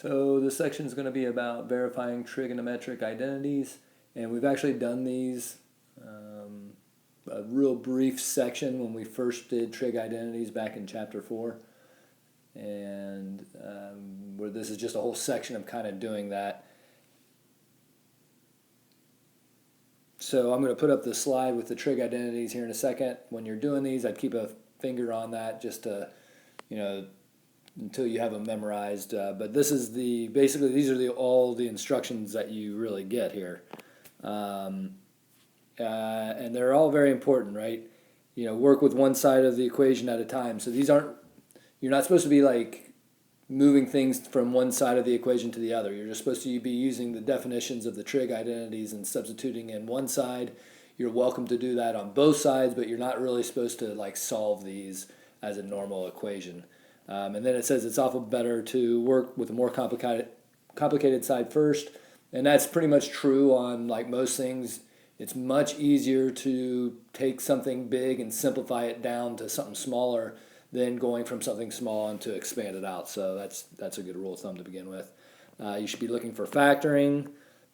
So this section is going to be about verifying trigonometric identities, and we've actually done these a real brief section when we first did trig identities back in chapter 4, and where this is just a whole section of kind of doing that. So I'm going to put up the slide with the trig identities here in a second. When you're doing these, I'd keep a finger on that just to, until you have them memorized. But this is basically these are all the instructions that you really get here. And they're all very important, right? Work with one side of the equation at a time. So you're not supposed to be like moving things from one side of the equation to the other. You're just supposed to be using the definitions of the trig identities and substituting in one side. You're welcome to do that on both sides, but you're not really supposed to like solve these as a normal equation. And then it says it's often better to work with a more complicated side first, and that's pretty much true on like most things. It's much easier to take something big and simplify it down to something smaller than going from something small and to expand it out. So that's a good rule of thumb to begin with. You should be looking for factoring,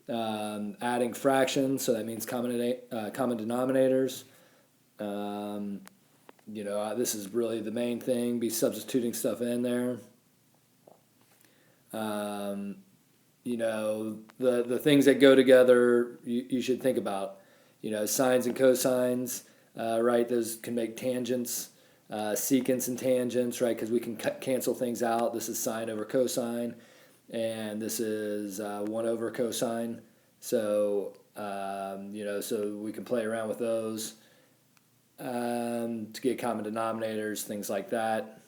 adding fractions, so that means common denominators. This is really the main thing, be substituting stuff in there. The things that go together, you should think about. Sines and cosines, right? Those can make tangents, secants and tangents, right? Because we can cancel things out. This is sine over cosine, and this is 1 over cosine. So, so we can play around with those to get common denominators, things like that.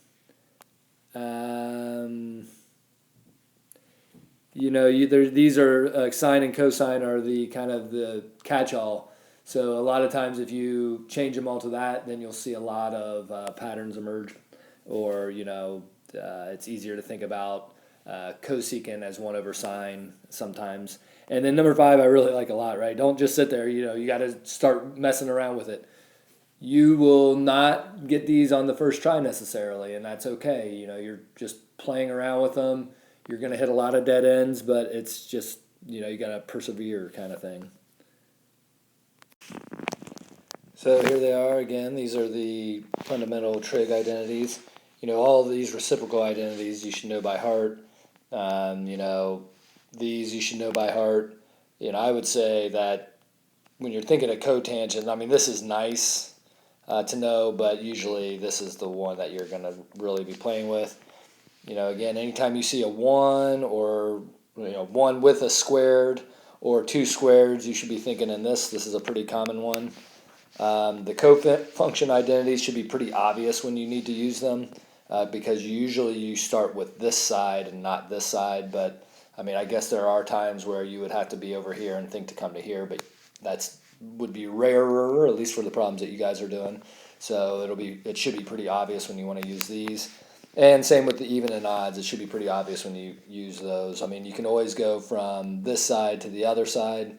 These are sine and cosine are the kind of the catch-all. So a lot of times if you change them all to that, then you'll see a lot of patterns emerge. Or, it's easier to think about cosecant as 1 over sine sometimes. And then number 5 I really like a lot, right? Don't just sit there, you got to start messing around with it. You will not get these on the first try necessarily, and that's okay. You're just playing around with them. You're going to hit a lot of dead ends, but it's just, you got to persevere kind of thing. So here they are again. These are the fundamental trig identities. All of these reciprocal identities you should know by heart. These you should know by heart. I would say that when you're thinking of cotangent, this is nice to know, but usually this is the one that you're going to really be playing with. Again, anytime you see a 1 or 1 with a squared or 2 squareds, you should be thinking in this. This is a pretty common one. The cofunction identities should be pretty obvious when you need to use them because usually you start with this side and not this side. But I guess there are times where you would have to be over here and think to come to here, but would be rarer, at least for the problems that you guys are doing. So it should be pretty obvious when you want to use these. And same with the even and odds. It should be pretty obvious when you use those. You can always go from this side to the other side,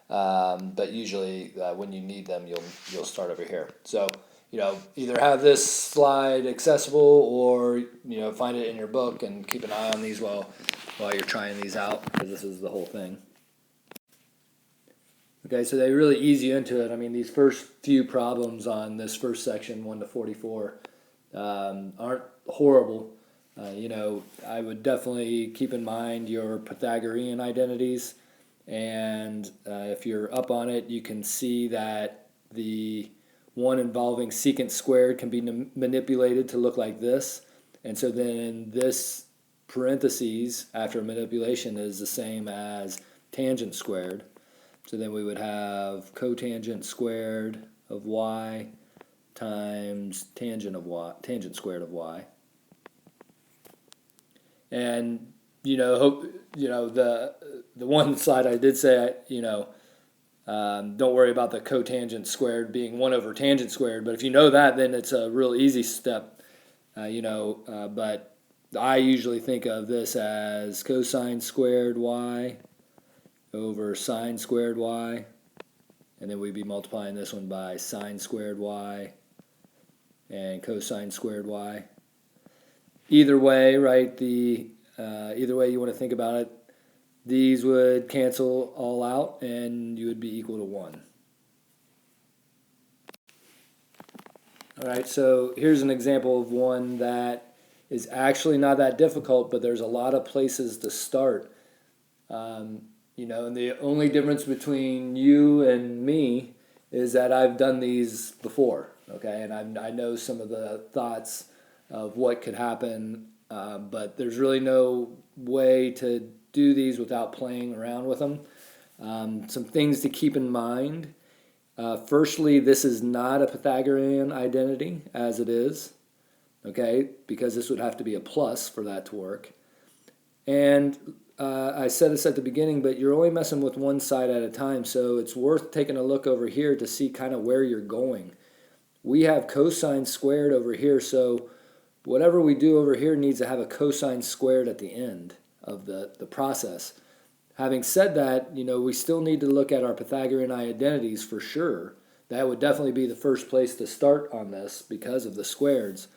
but usually when you need them, you'll start over here. So either have this slide accessible or find it in your book and keep an eye on these while you're trying these out, because this is the whole thing. Okay, so they really ease you into it. These first few problems on this first section, 1 to 44, aren't horrible. I would definitely keep in mind your Pythagorean identities, and if you're up on it, you can see that the one involving secant squared can be manipulated to look like this, and so then this parentheses after manipulation is the same as tangent squared. So then we would have cotangent squared of y times tangent squared of y. And the one slide I did say don't worry about the cotangent squared being 1 over tangent squared, but if you know that, then it's a real easy step. But I usually think of this as cosine squared y over sine squared y, and then we'd be multiplying this one by sine squared y and cosine squared y. Either way, right, the Either way you want to think about it, these would cancel all out and you would be equal to 1. All right, so here's an example of one that is actually not that difficult, but there's a lot of places to start. And the only difference between you and me is that I've done these before, okay? And I know some of the thoughts of what could happen, but there's really no way to do these without playing around with them. Some things to keep in mind. Firstly, this is not a Pythagorean identity as it is, okay, because this would have to be a plus for that to work. And I said this at the beginning, but you're only messing with one side at a time, so it's worth taking a look over here to see kind of where you're going. We have cosine squared over here, so whatever we do over here needs to have a cosine squared at the end of the process. Having said that, we still need to look at our Pythagorean identities for sure. That would definitely be the first place to start on this because of the squareds.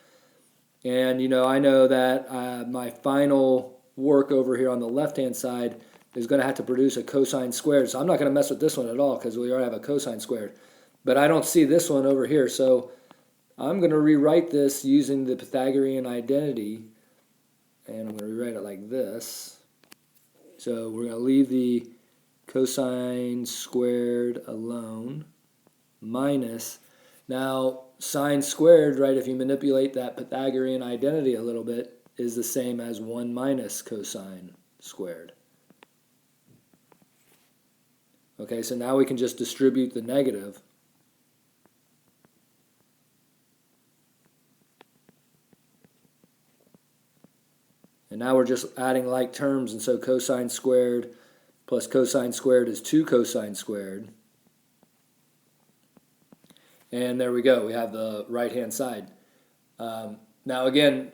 And, I know that my final work over here on the left-hand side is going to have to produce a cosine squared. So I'm not going to mess with this one at all because we already have a cosine squared. But I don't see this one over here. So I'm going to rewrite this using the Pythagorean identity. And I'm going to rewrite it like this. So we're going to leave the cosine squared alone, minus. Now, sine squared, right, if you manipulate that Pythagorean identity a little bit, is the same as 1 minus cosine squared. Okay, so now we can just distribute the negative. And now we're just adding like terms, and so cosine squared plus cosine squared is 2 cosine squared. And there we go, we have the right-hand side. Now again,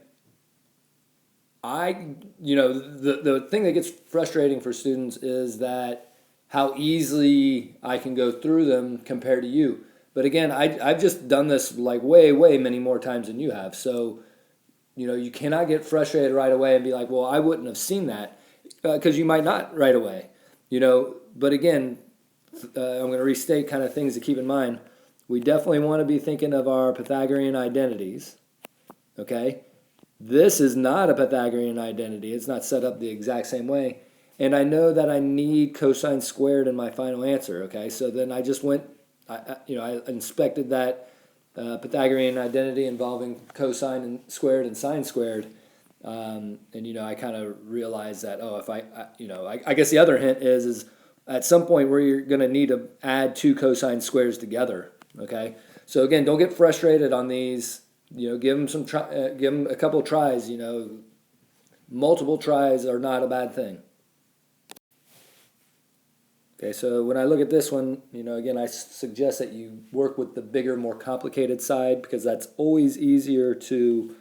the thing that gets frustrating for students is that how easily I can go through them compared to you. But again, I've just done this like way many more times than you have. So you cannot get frustrated right away and be like, well, I wouldn't have seen that, because you might not right away. But again, I'm going to restate kind of things to keep in mind. We definitely want to be thinking of our Pythagorean identities, okay? This is not a Pythagorean identity. It's not set up the exact same way. And I know that I need cosine squared in my final answer, okay? So then I just went, I inspected that Pythagorean identity involving cosine and squared and sine squared. And I kind of realized that, if I guess the other hint is at some point where you're going to need to add 2 cosine squares together, okay? So again, don't get frustrated on these. Give them a couple tries. Multiple tries are not a bad thing. Okay, so when I look at this one, again, I suggest that you work with the bigger, more complicated side, because that's always easier to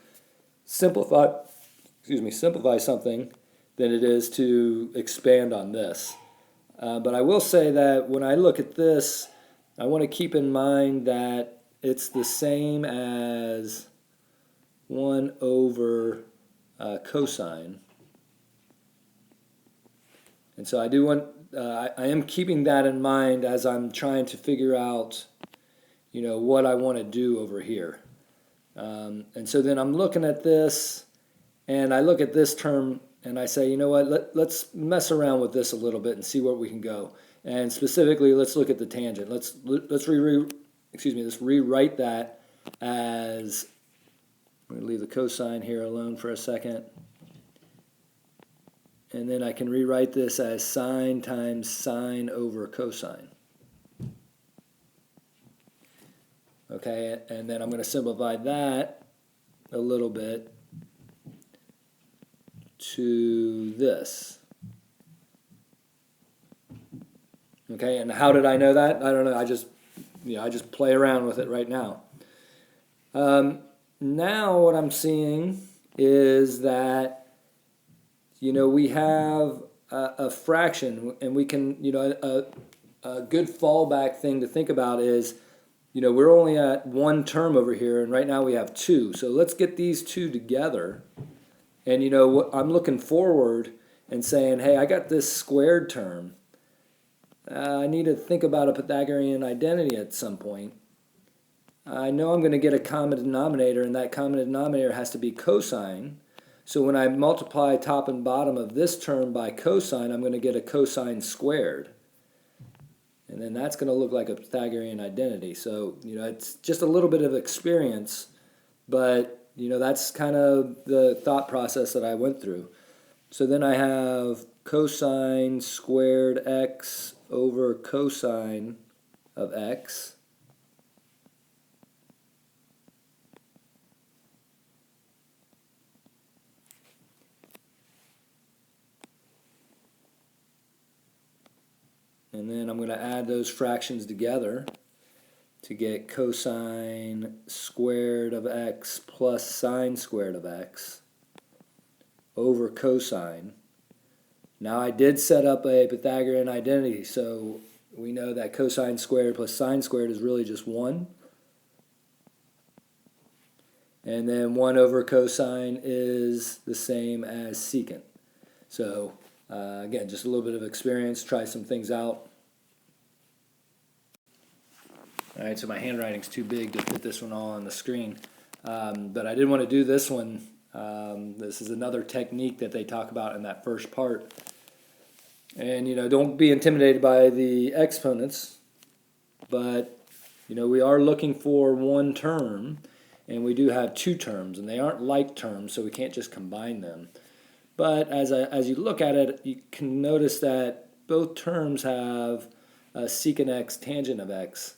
simplify something than it is to expand on this. But I will say that when I look at this, I want to keep in mind that it's the same as 1 over cosine. And so I do want, I am keeping that in mind as I'm trying to figure out, what I want to do over here. And so then I'm looking at this, and I look at this term, and I say, you know what, let's mess around with this a little bit and see where we can go. And specifically, let's look at the tangent. Let's rewrite that as, I'm going to leave the cosine here alone for a second. And then I can rewrite this as sine times sine over cosine. Okay, and then I'm going to simplify that a little bit to this. Okay, and how did I know that? I don't know. I just play around with it right now. Now what I'm seeing is that we have a fraction, and we can, a good fallback thing to think about is, we're only at 1 term over here, and right now we have 2. So let's get these 2 together, And I'm looking forward and saying, hey, I got this squared term. I need to think about a Pythagorean identity at some point. I know I'm going to get a common denominator, and that common denominator has to be cosine. So when I multiply top and bottom of this term by cosine, I'm going to get a cosine squared. And then that's going to look like a Pythagorean identity. So, it's just a little bit of experience, but, that's kind of the thought process that I went through. So then I have cosine squared x over cosine of x. And then I'm going to add those fractions together to get cosine squared of x plus sine squared of x over cosine. Now I did set up a Pythagorean identity, so we know that cosine squared plus sine squared is really just 1. And then 1 over cosine is the same as secant. So again, just a little bit of experience, try some things out. All right, so my handwriting's too big to fit this one all on the screen. But I did want to do this one. This is another technique that they talk about in that first part. And, don't be intimidated by the exponents. But, we are looking for one term. And we do have two terms. And they aren't like terms, so we can't just combine them. But as you look at it, you can notice that both terms have a secant x, tangent of x.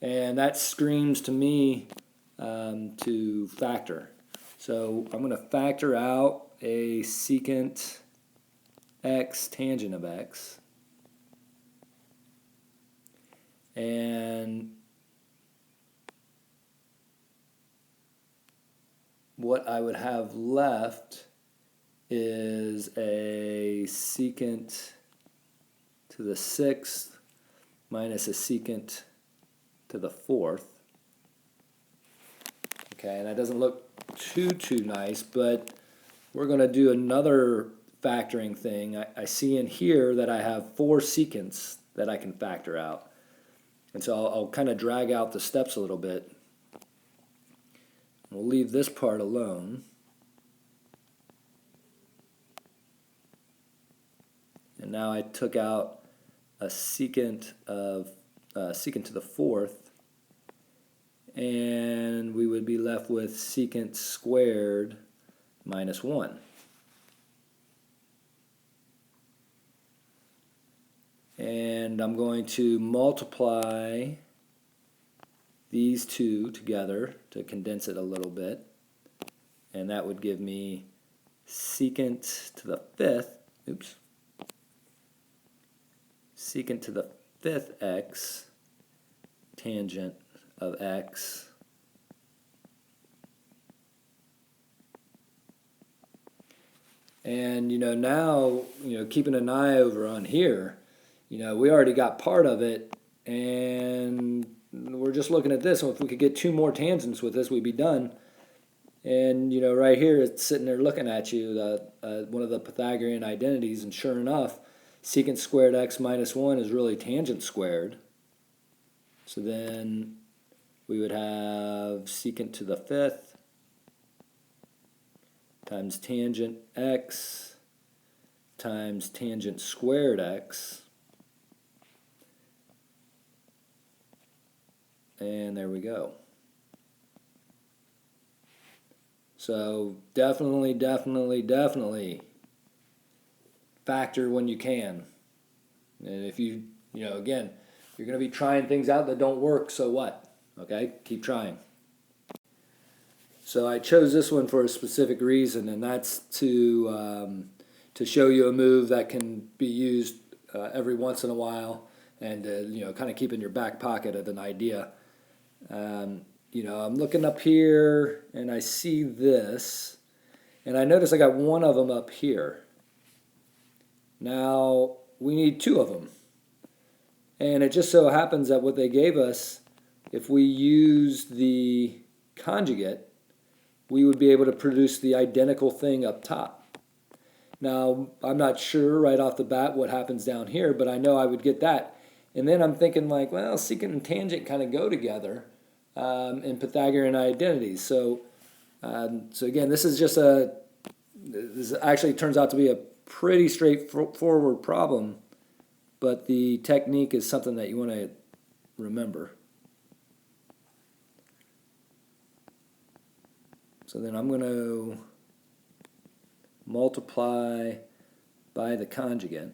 And that screams to me to factor. So I'm going to factor out a secant x tangent of x. And what I would have left is a secant to the 6th minus a secant to the 4th. Okay, and that doesn't look too nice, but we're going to do another factoring thing. I see in here that I have 4 secants that I can factor out. And so I'll kind of drag out the steps a little bit. We'll leave this part alone. And now I took out a secant to the 4th, and we would be left with secant squared minus 1. And I'm going to multiply these two together to condense it a little bit. And that would give me secant to the 5th, secant to the 5th x tangent of x and now keeping an eye over on here, we already got part of it, and we're just looking at this. So if we could get 2 more tangents with this, we'd be done. And right here it's sitting there looking at you, one of the Pythagorean identities, and sure enough, secant squared x minus 1 is really tangent squared. So then we would have secant to the 5th times tangent x times tangent squared x. And there we go. So definitely factor when you can. And if again, you're going to be trying things out that don't work, so what? Okay, keep trying. So I chose this one for a specific reason, and that's to show you a move that can be used every once in a while, and kind of keep in your back pocket of an idea. I'm looking up here, and I see this, and I notice I got one of them up here. Now we need 2 of them. And it just so happens that what they gave us, if we use the conjugate, we would be able to produce the identical thing up top. Now, I'm not sure right off the bat what happens down here, but I know I would get that. And then I'm thinking like, well, secant and tangent kind of go together in Pythagorean identities. So again, this actually turns out to be a pretty straightforward problem, but the technique is something that you want to remember. So then I'm going to multiply by the conjugate.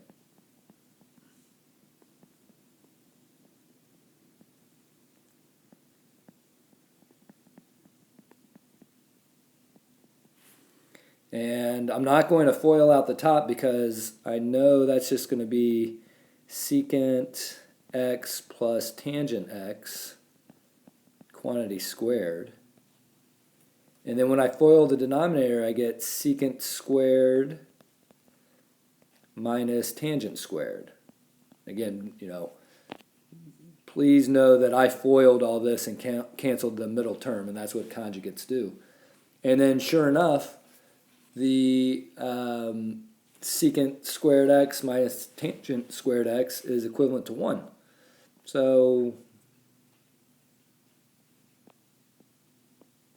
And I'm not going to FOIL out the top because I know that's just going to be secant x plus tangent x quantity squared. And then when I FOIL the denominator, I get secant squared minus tangent squared. Again, please know that I FOILed all this and canceled the middle term, and that's what conjugates do. And then sure enough, the secant squared x minus tangent squared x is equivalent to 1. So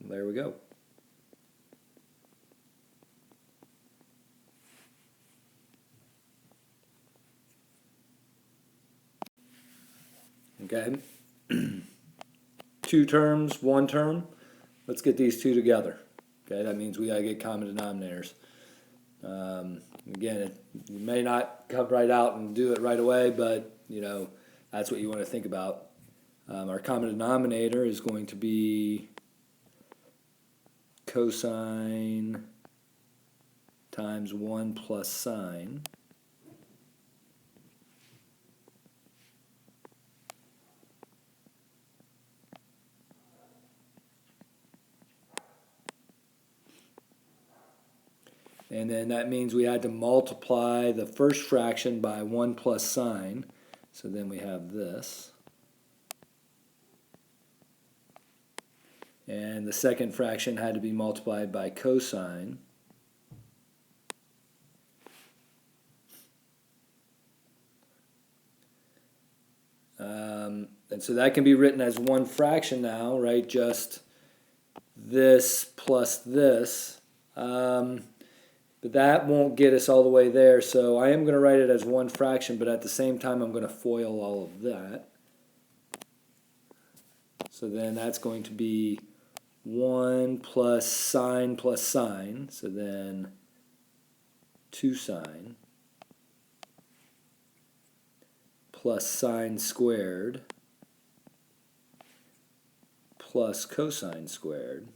there we go. Okay. 2 terms, 1 term. Let's get these two together. Okay, that means we got to get common denominators. Again, you may not come right out and do it right away, but that's what you want to think about. Our common denominator is going to be cosine times 1 plus sine. And then that means we had to multiply the first fraction by 1 plus sine. So then we have this. And the second fraction had to be multiplied by cosine. And so that can be written as one fraction now, right? Just this plus this. But that won't get us all the way there, so I am going to write it as one fraction, but at the same time I'm going to FOIL all of that. So then that's going to be 1 plus sine, so then 2 sine, plus sine squared, plus cosine squared.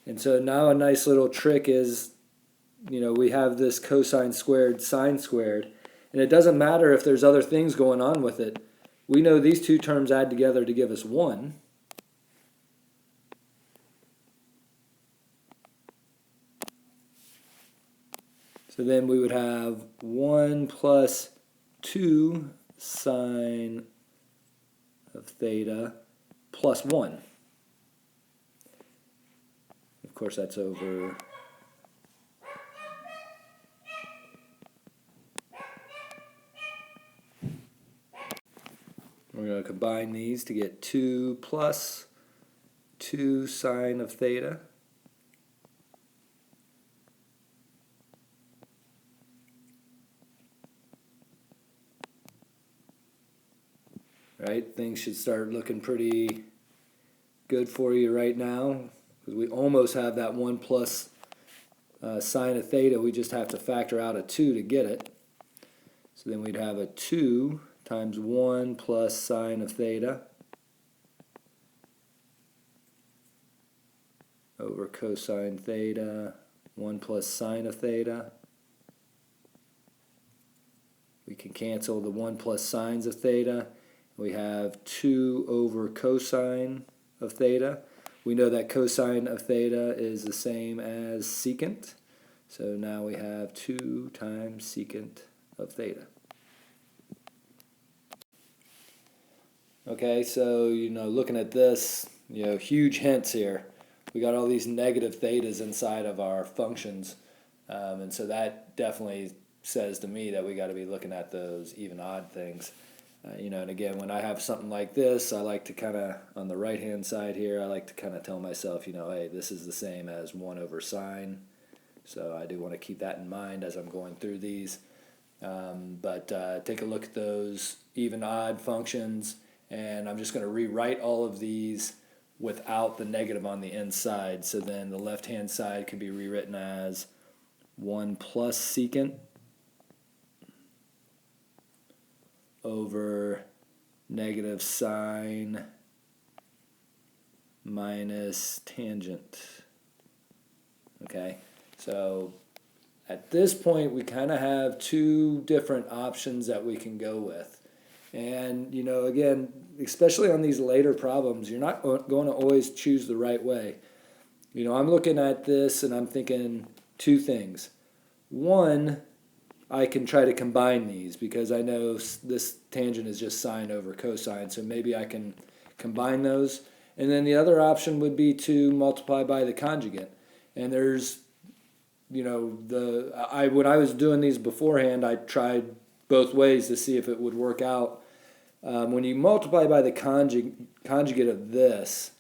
And so now a nice little trick is, we have this cosine squared, sine squared, and it doesn't matter if there's other things going on with it. We know these two terms add together to give us 1. So then we would have 1 plus 2 sine of theta plus 1. Of course, that's over we're going to combine these to get 2 plus 2 sine of theta. Right, things should start looking pretty good for you right now, because we almost have that 1 plus sine of theta. We just have to factor out a 2 to get it. So then we'd have a 2 times 1 plus sine of theta over cosine theta, 1 plus sine of theta. We can cancel the 1 plus sines of theta. We have 2 over cosine of theta. We know that cosine of theta is the same as secant. So now we have 2 times secant of theta. Okay, so, looking at this, huge hints here. We got all these negative thetas inside of our functions, and so that definitely says to me that we got to be looking at those even odd things. And again, when I have something like this, I like to kind of, on the right-hand side here, I like to kind of tell myself, hey, this is the same as 1 over sine. So I do want to keep that in mind as I'm going through these. But take a look at those even odd functions, and I'm just going to rewrite all of these without the negative on the inside. So then the left-hand side could be rewritten as 1 plus secant over negative sine minus tangent. Okay, so at this point we kind of have 2 different options that we can go with. And, again, especially on these later problems, you're not going to always choose the right way. I'm looking at this and I'm thinking 2 things. One, I can try to combine these because I know this tangent is just sine over cosine, so maybe I can combine those. And then the other option would be to multiply by the conjugate. And there's, when I was doing these beforehand, I tried both ways to see if it would work out. When you multiply by the conjugate of this,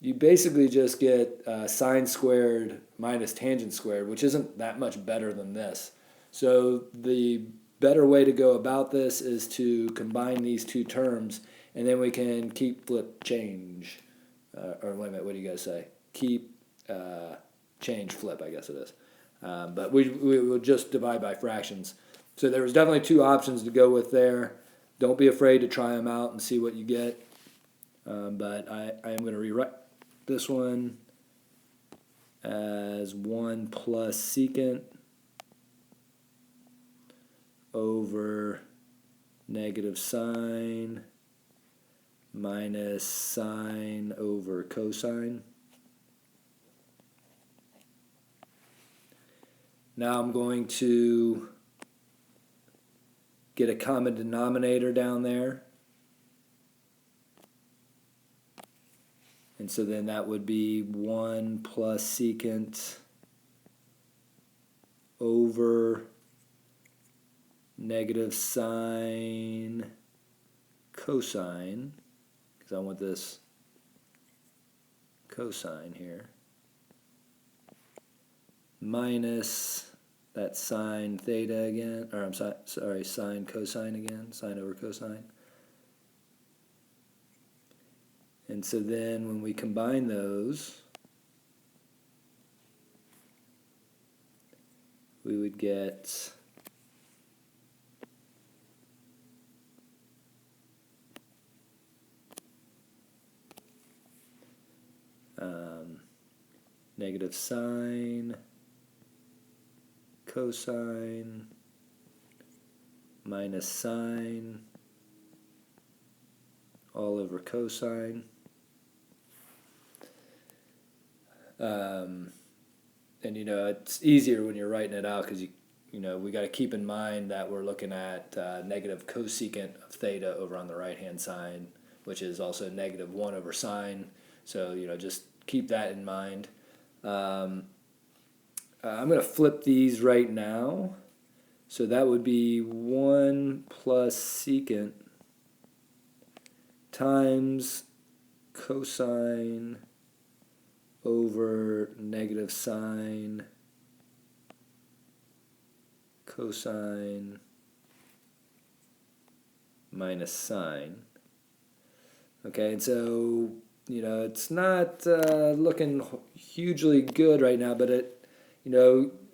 you basically just get sine squared minus tangent squared, which isn't that much better than this. So the better way to go about this is to combine these 2 terms, and then we can keep, flip, change. Or wait a minute, what do you guys say? Keep, change, flip, I guess it is. But we will just divide by fractions. So there was definitely 2 options to go with there. Don't be afraid to try them out and see what you get. But I am going to rewrite this one as 1 plus secant over negative sine minus sine over cosine. Now I'm going to get a common denominator down there. And so then that would be 1 plus secant over negative sine cosine, because I want this cosine here, minus that sine theta again, or I'm sorry, sine cosine again, sine over cosine. And so then when we combine those, we would get negative sine cosine minus sine all over cosine. And it's easier when you're writing it out because we got to keep in mind that we're looking at negative cosecant of theta over on the right hand side, which is also negative 1 over sine. So just keep that in mind. I'm going to flip these right now. So that would be 1 plus secant times cosine over negative sine cosine minus sine. Okay, and so it's not looking hugely good right now, but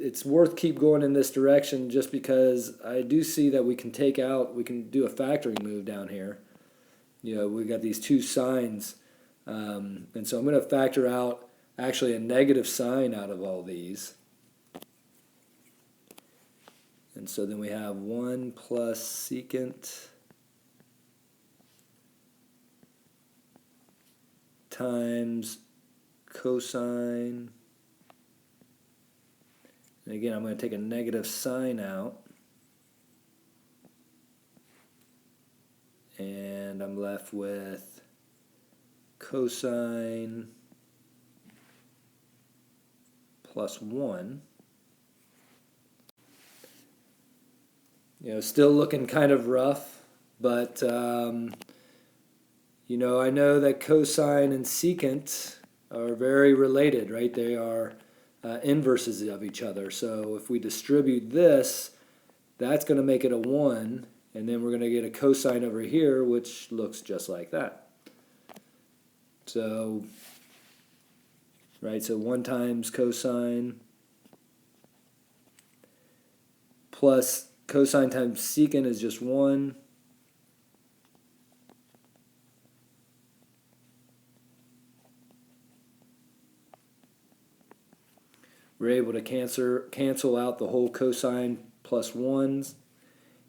it's worth keep going in this direction just because I do see that we can do a factoring move down here. We got these 2 signs, and so I'm going to factor out actually a negative sign out of all these. And so then we have 1 plus secant times cosine, And again, I'm going to take a negative sign out. And I'm left with cosine plus 1. Still looking kind of rough, but I know that cosine and secant are very related, right? They are inverses of each other. So if we distribute this, that's going to make it a 1, and then we're going to get a cosine over here, which looks just like that. So, right, so 1 times cosine plus cosine times secant is just 1. We're able to cancel out the whole cosine plus 1s.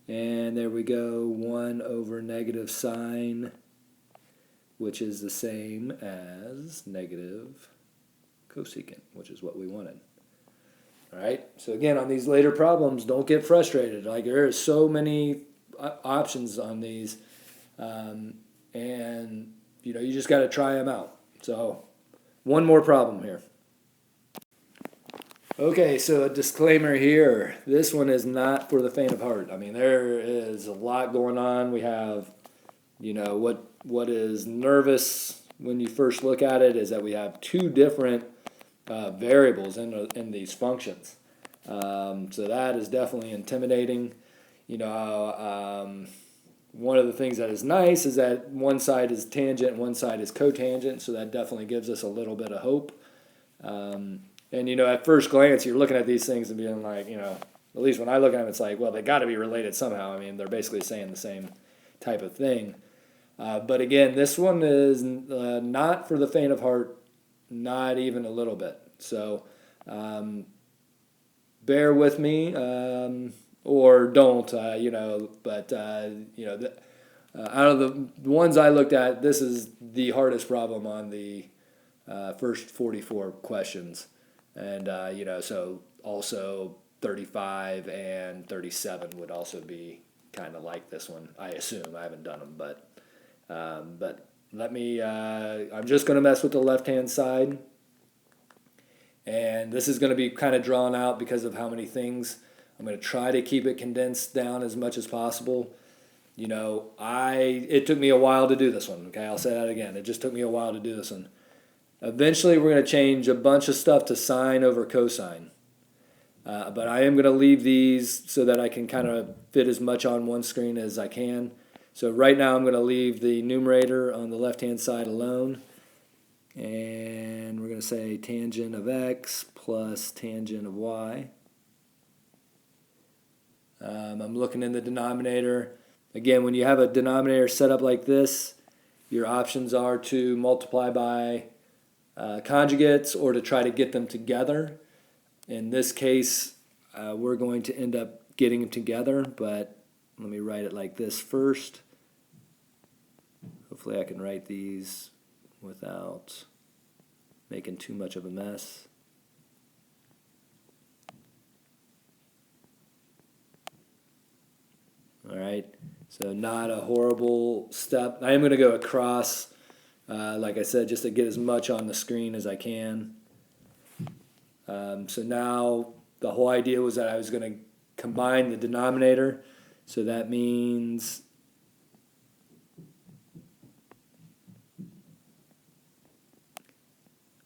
And there we go, 1 over negative sine, which is the same as negative cosecant, which is what we wanted. All right, so again, on these later problems, don't get frustrated. Like, there are so many options on these, and you just got to try them out. So, one more problem here. Okay, so a disclaimer here. This one is not for the faint of heart. I mean, there is a lot going on. We have, what is nervous when you first look at it is that we have 2 different variables in these functions. So that is definitely intimidating. One of the things that is nice is that one side is tangent, one side is cotangent, so that definitely gives us a little bit of hope. And, at first glance, you're looking at these things and being like, at least when I look at them, it's like, well, they got to be related somehow. I mean, they're basically saying the same type of thing. But again, this one is not for the faint of heart, not even a little bit. So bear with me, or don't, but, out of the ones I looked at, this is the hardest problem on the first 44 questions. And, so also 35 and 37 would also be kind of like this one, I assume. I haven't done them, but let me, I'm just going to mess with the left-hand side. And this is going to be kind of drawn out because of how many things. I'm going to try to keep it condensed down as much as possible. It took me a while to do this one. Okay, I'll say that again. It just took me a while to do this one. Eventually, we're going to change a bunch of stuff to sine over cosine. But I am going to leave these so that I can kind of fit as much on one screen as I can. So right now, I'm going to leave the numerator on the left-hand side alone. And we're going to say tangent of x plus tangent of y. I'm looking in the denominator. Again, when you have a denominator set up like this, your options are to multiply by conjugates or to try to get them together. In this case, we're going to end up getting them together, but let me write it like this first. Hopefully I can write these without making too much of a mess. All right, so not a horrible step. I am going to go across, like I said, just to get as much on the screen as I can. So now the whole idea was that I was going to combine the denominator. So that means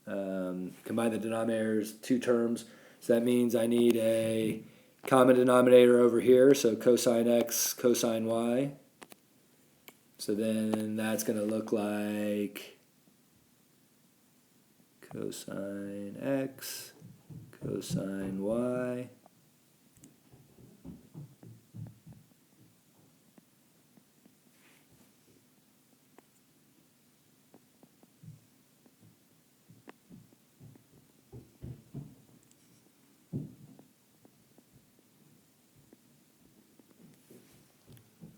combine the denominators, 2 terms. So that means I need a common denominator over here, so cosine x, cosine y. So then that's going to look like cosine x, cosine y.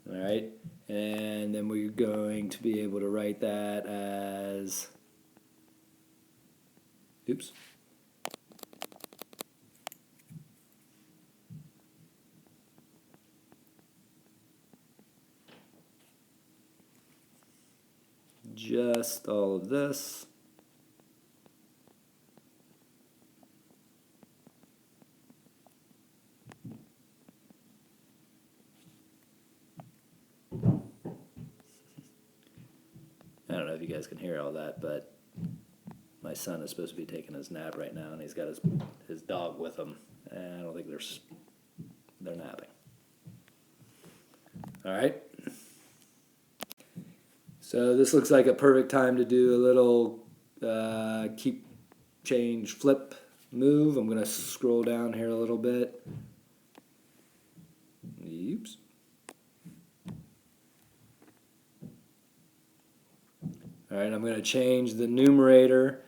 All right, and then we're going to be able to write that as, oops, just all of this. I don't know if you guys can hear all that, but my son is supposed to be taking his nap right now, and he's got his dog with him, and I don't think they're napping. All right. So this looks like a perfect time to do a little keep, change, flip move. I'm going to scroll down here a little bit. Oops. All right, I'm going to change the numerator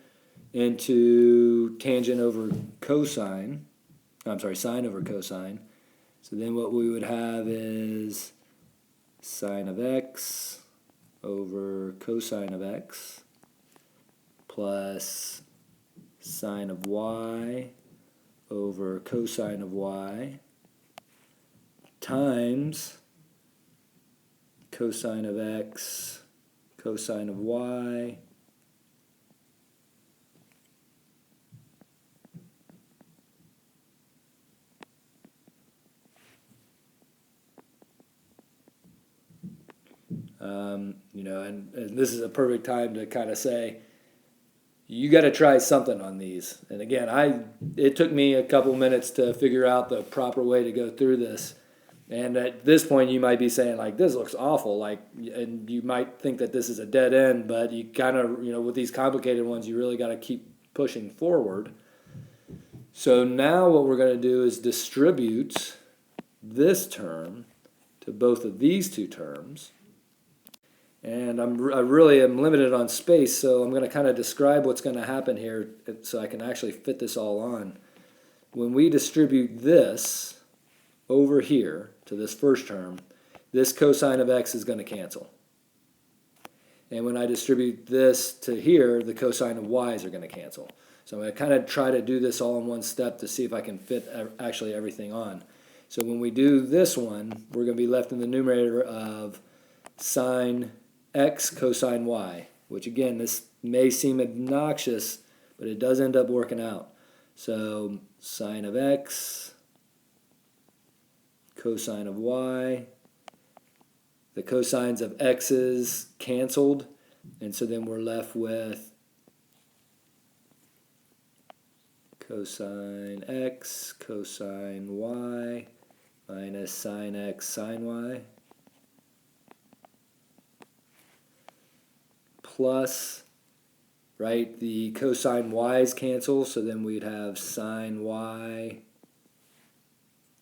into tangent over cosine. I'm sorry, sine over cosine. So then what we would have is sine of x over cosine of x plus sine of y over cosine of y times cosine of x cosine of y and this is a perfect time to kind of say, you got to try something on these. And again, it took me a couple minutes to figure out the proper way to go through this. And at this point, you might be saying, like, this looks awful, and you might think that this is a dead end, but you kind of, with these complicated ones, you really got to keep pushing forward. So now what we're going to do is distribute this term to both of these two terms. And I really am limited on space, so I'm going to kind of describe what's going to happen here so I can actually fit this all on. When we distribute this over here to this first term, this cosine of x is going to cancel. And when I distribute this to here, the cosine of y's are going to cancel. So I'm going to kind of try to do this all in one step to see if I can fit actually everything on. So when we do this one, we're going to be left in the numerator of sine x cosine y, which again, this may seem obnoxious, but it does end up working out. So sine of x cosine of y, the cosines of x's canceled, and so then we're left with cosine x cosine y minus sine x sine y plus, right, the cosine y's cancel, so then we'd have sine y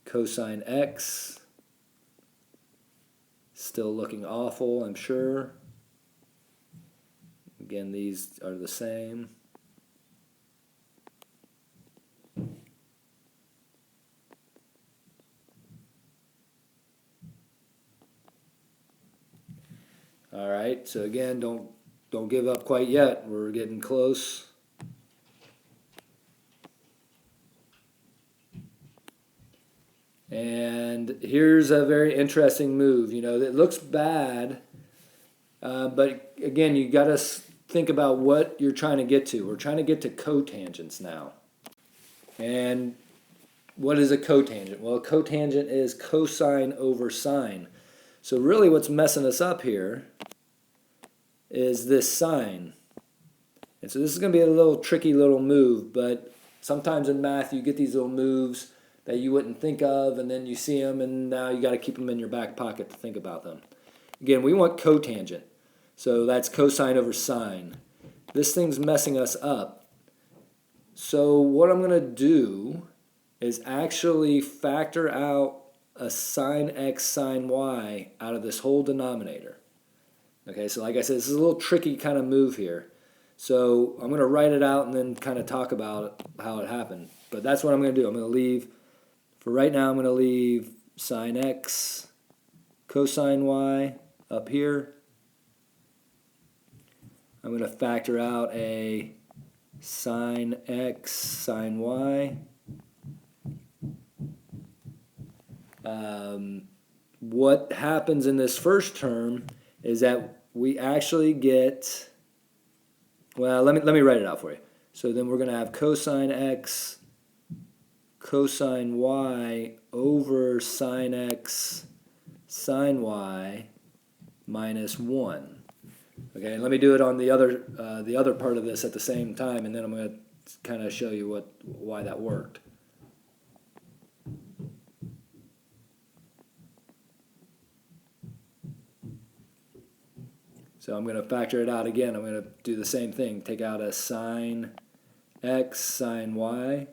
cosine x, still looking awful, I'm sure. Again, these are the same. All right, so again, don't give up quite yet. We're getting close. And here's a very interesting move. It looks bad, but again, you got to think about what you're trying to get to. We're trying to get to cotangents now. And what is a cotangent? Well, a cotangent is cosine over sine. So really what's messing us up here is this sine. And so this is going to be a little tricky little move, but sometimes in math you get these little moves that you wouldn't think of, and then you see them, and now you got to keep them in your back pocket to think about them. Again, we want cotangent. So that's cosine over sine. This thing's messing us up. So what I'm going to do is actually factor out a sine x sine y out of this whole denominator. Okay, so like I said, this is a little tricky kind of move here. So I'm going to write it out and then kind of talk about how it happened. But that's what I'm going to do. I'm going to leave, for right now, I'm going to leave sine x cosine y up here. I'm going to factor out a sine x sine y. What happens in this first term is that we actually get, well, let me write it out for you. So then we're going to have cosine x cosine y over sine x sine y minus 1. Okay, and let me do it on the other part of this at the same time, and then I'm going to kind of show you why that worked. So I'm going to factor it out again. I'm going to do the same thing. Take out a sine x sine y.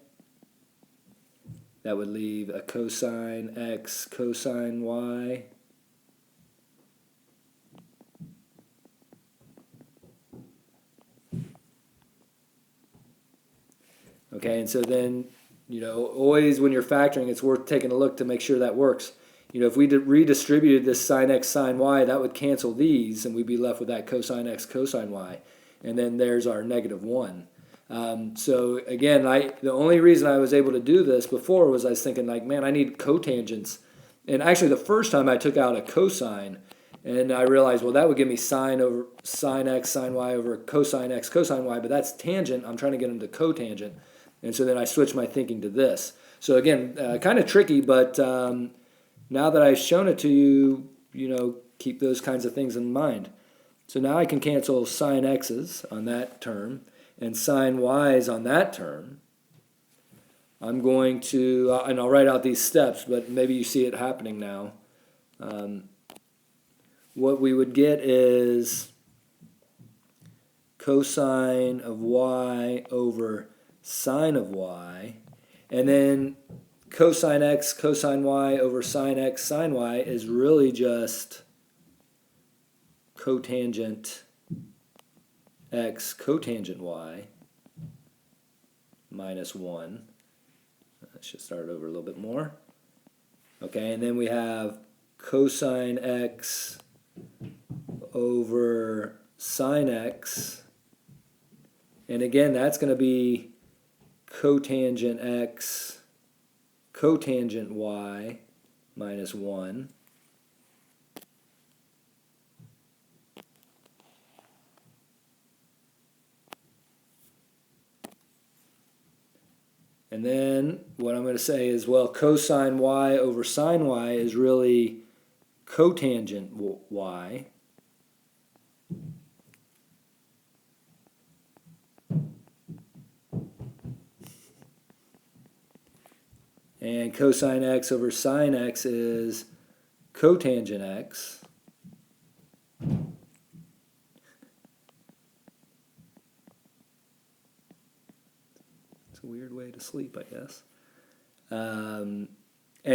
That would leave a cosine x cosine y. Okay, and so then, always when you're factoring, it's worth taking a look to make sure that works. If we redistributed this sine x sine y, that would cancel these, and we'd be left with that cosine x cosine y. And then there's our -1. So again, the only reason I was able to do this before was I was thinking like, man, I need cotangents. And actually the first time I took out a cosine, and I realized, well, that would give me sine x sine y over cosine x cosine y, but that's tangent. I'm trying to get them to cotangent. And so then I switched my thinking to this. So again, kind of tricky, but now that I've shown it to you, keep those kinds of things in mind. So now I can cancel sine x's on that term and sine y's on that term. I'm going to, and I'll write out these steps, but maybe you see it happening now. What we would get is cosine of y over sine of y, and then cosine x cosine y over sine x sine y is really just cotangent x cotangent y minus 1. Let's just start over a little bit more. Okay, and then we have cosine x over sine x, and again that's going to be cotangent x cotangent y minus 1. And then what I'm going to say is, well, cosine y over sine y is really cotangent y. And cosine x over sine x is cotangent x. It's a weird way to sleep, I guess. And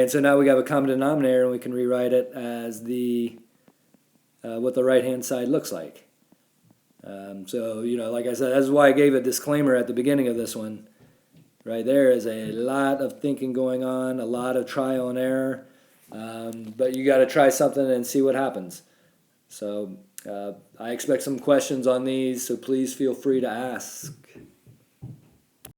so now we have a common denominator, and we can rewrite it as what the right-hand side looks like. So, like I said, that's why I gave a disclaimer at the beginning of this one. Right, there is a lot of thinking going on, a lot of trial and error, but you got to try something and see what happens. So I expect some questions on these, so please feel free to ask.